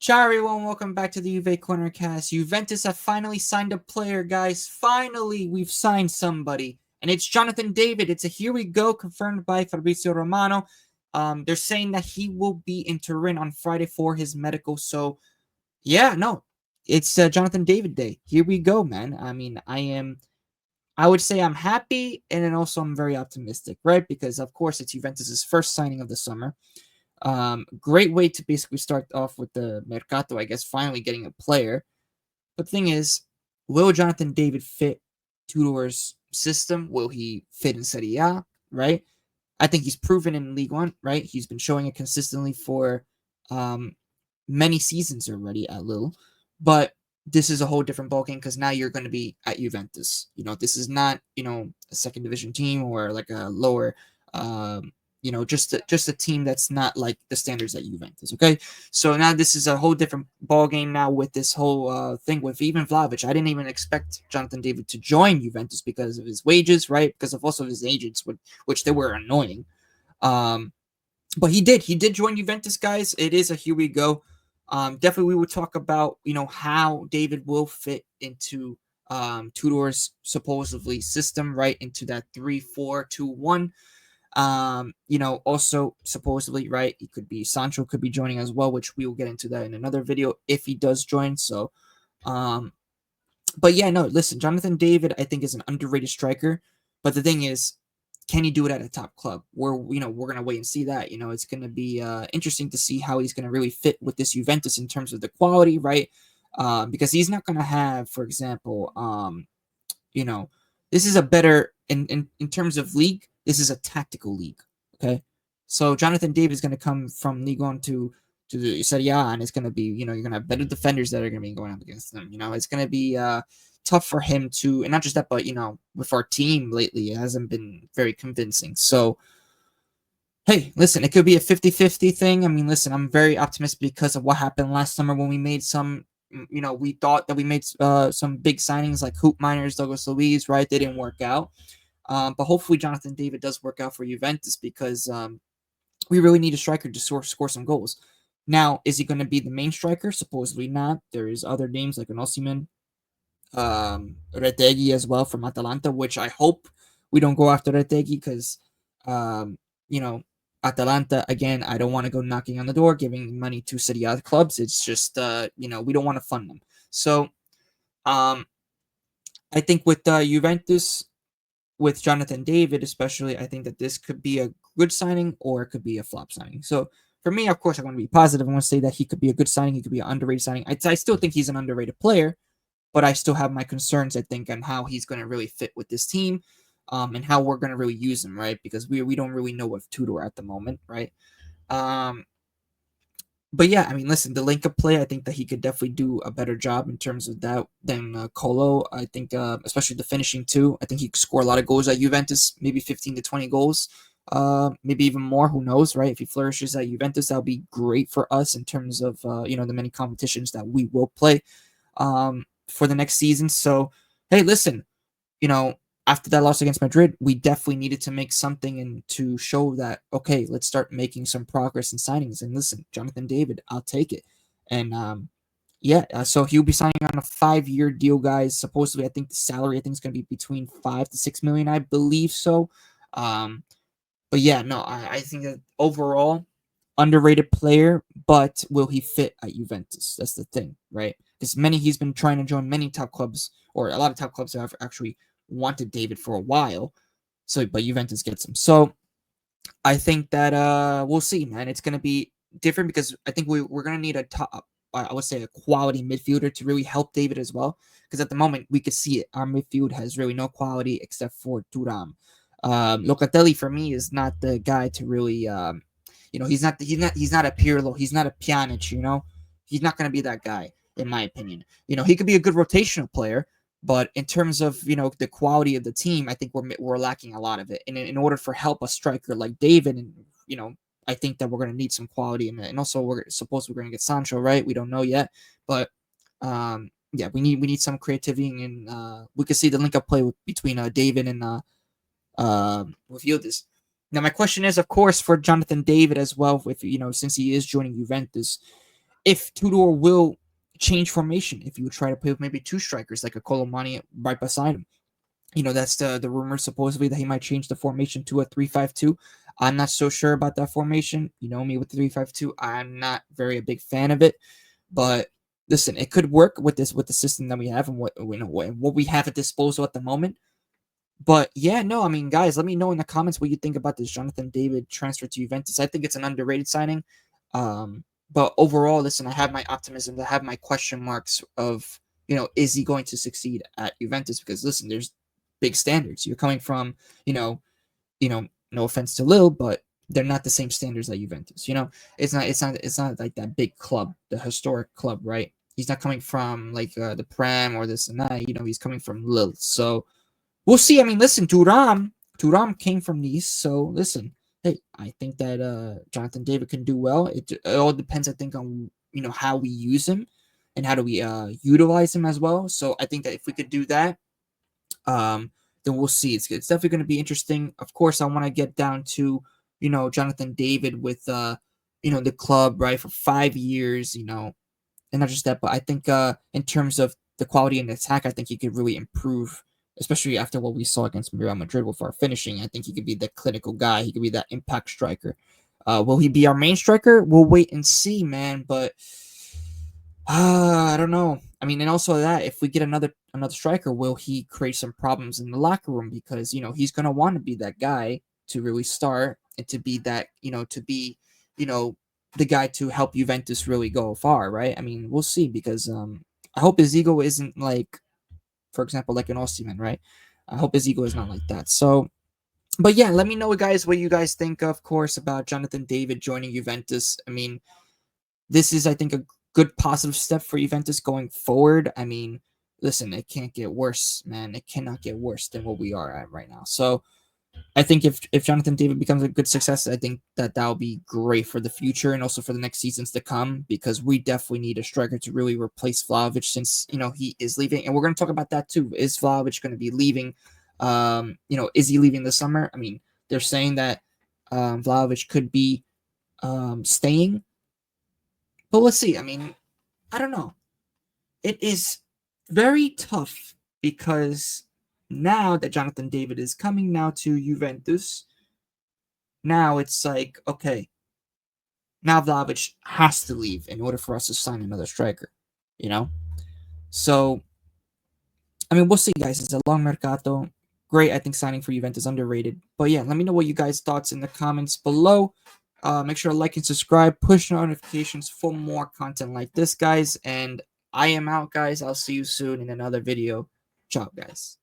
Ciao everyone, welcome back to the JuveCorner cast. Juventus have finally signed a player, guys. Finally, we've signed somebody. And it's Jonathan David. It's a here we go, confirmed by Fabrizio Romano. They're saying that he will be in Turin on Friday for his medical. So, yeah, no, it's Jonathan David Day. Here we go, man. I mean, I would say I'm happy, and then also I'm very optimistic, right? Because, of course, it's Juventus's first signing of the summer. Great way to basically start off with the Mercato, I guess, finally getting a player. But the thing is, will Jonathan David fit Tudor's system? Will he fit in Serie A, right? I think he's proven in League One, right? He's been showing it consistently for many seasons already at Lille. But this is a whole different ballgame because now you're going to be at Juventus. This is not, a second division team or like a lower just a team that's not like the standards at Juventus. Okay, so now this is a whole different ball game now with this whole thing with even Vlahovic. I didn't even expect Jonathan David to join Juventus because of his wages, right? Because of also his agents, which they were annoying. But he did join Juventus, guys. It is a here we go. Definitely we would talk about how David will fit into Tudor's supposedly system, right, into that 3-4-2-1. Also supposedly, right, he could be Sancho could be joining as well, which we will get into that in another video if he does join. So, but yeah, no, listen, Jonathan David, I think, is an underrated striker. But the thing is, can he do it at a top club? We're gonna wait and see that. It's gonna be interesting to see how he's gonna really fit with this Juventus in terms of the quality, right? Because he's not gonna have, for example, this is a better in terms of league. This is a tactical league. Okay, so Jonathan David is going to come from League One to the Serie A, and it's going to be you're going to have better defenders that are going to be going up against them. It's going to be tough for him to, and not just that, but with our team lately, it hasn't been very convincing. So hey, listen, it could be a 50-50 thing. I mean, listen, I'm very optimistic because of what happened last summer when we made some, we thought that we made some big signings like Hoop Miners, Douglas Luiz, right? They didn't work out. But hopefully Jonathan David does work out for Juventus because we really need a striker to score some goals. Now, is he going to be the main striker? Supposedly not. There is other names like an Osimhen, Retegui as well from Atalanta, which I hope we don't go after Retegui because, Atalanta, again, I don't want to go knocking on the door, giving money to Serie A clubs. It's just, we don't want to fund them. So, I think with Juventus, with Jonathan David especially, I think that this could be a good signing or it could be a flop signing. So for me, of course, I want to be positive. I want to say that he could be a good signing. He could be an underrated signing. I still think he's an underrated player, but I still have my concerns, I think, on how he's going to really fit with this team and how we're going to really use him, right? Because we don't really know with Tudor at the moment, right? But yeah, I mean, listen, the link-up play, I think that he could definitely do a better job in terms of that than Colo. I think, especially the finishing too. I think he could score a lot of goals at Juventus, maybe 15 to 20 goals, maybe even more. Who knows, right? If he flourishes at Juventus, that'll be great for us in terms of the many competitions that we will play for the next season. So, hey, listen, after that loss against Madrid, we definitely needed to make something and to show that, okay, let's start making some progress in signings. And listen, Jonathan David, I'll take it. And so he'll be signing on a 5-year deal, guys. Supposedly, I think the salary, I think, is going to be between 5 to 6 million. I believe so. But yeah, no, I think that overall, underrated player, but will he fit at Juventus? That's the thing, right? Because he's been trying to join many top clubs, or a lot of top clubs have actually wanted David for a while. So, but Juventus gets him. So, I think that we'll see, man. It's gonna be different because I think we're gonna need a top, I would say, a quality midfielder to really help David as well. Because at the moment we could see it, our midfield has really no quality except for Thuram. Locatelli for me is not the guy to really, he's not a Pirlo, he's not a Pjanic, he's not gonna be that guy in my opinion. He could be a good rotational player. But in terms of the quality of the team, I think we're lacking a lot of it. And in order for help a striker like David, and I think that we're going to need some quality. And also we're going to get Sancho, right? We don't know yet, but yeah, we need some creativity, and we can see the link up play between David and with Yildiz. Now my question is, of course, for Jonathan David as well, with since he is joining Juventus, if Tudor will change formation, if you would try to play with maybe two strikers like a Colomani right beside him. That's the rumor supposedly that he might change the formation to a 3-5-2. I'm not so sure about that formation. You know me with the 3-5-2. I'm not very a big fan of it. But listen, it could work with the system that we have and what we have at disposal at the moment. But yeah, no, I mean, guys, let me know in the comments what you think about this Jonathan David transfer to Juventus. I think it's an underrated signing. But overall, listen, I have my optimism, I have my question marks of, is he going to succeed at Juventus? Because listen, there's big standards. You're coming from, no offense to Lille, but they're not the same standards at Juventus. It's not like that big club, the historic club, right? He's not coming from like the Prem or this and that. He's coming from Lille. So we'll see. I mean, listen, Thuram came from Nice, so listen. Hey, I think that Jonathan David can do well. It all depends, I think, on how we use him and how do we utilize him as well. So I think that if we could do that, then we'll see. It's definitely going to be interesting. Of course, I want to get down to Jonathan David with the club, right, for 5 years. And not just that, but I think in terms of the quality in the attack, I think he could really improve, especially after what we saw against Real Madrid with our finishing. I think he could be that clinical guy. He could be that impact striker. Will he be our main striker? We'll wait and see, man. But I don't know. I mean, and also that if we get another striker, will he create some problems in the locker room? Because he's gonna want to be that guy to really start and to be that the guy to help Juventus really go far, right? I mean, we'll see because I hope his ego isn't like, for example, like an Osimhen, right? I hope his ego is not like that. So, but yeah, let me know, guys, what you guys think, of course, about Jonathan David joining Juventus. I mean, this is, I think, a good positive step for Juventus going forward. I mean, listen, it can't get worse, man. It cannot get worse than what we are at right now. So, I think if Jonathan David becomes a good success, I think that'll be great for the future and also for the next seasons to come because we definitely need a striker to really replace Vlahovic since he is leaving, and we're going to talk about that too. Is Vlahovic going to be leaving? Is he leaving this summer? I mean, they're saying that Vlahovic could be staying, but let's see. I mean, I don't know. It is very tough because now that Jonathan David is coming now to Juventus, now it's like, okay, now Vlahovic has to leave in order for us to sign another striker, you know? So, I mean, we'll see, guys. It's a long mercato. Great, I think signing for Juventus underrated. But yeah, let me know what you guys' thoughts in the comments below. Make sure to like and subscribe, push notifications for more content like this, guys. And I am out, guys. I'll see you soon in another video. Ciao, guys.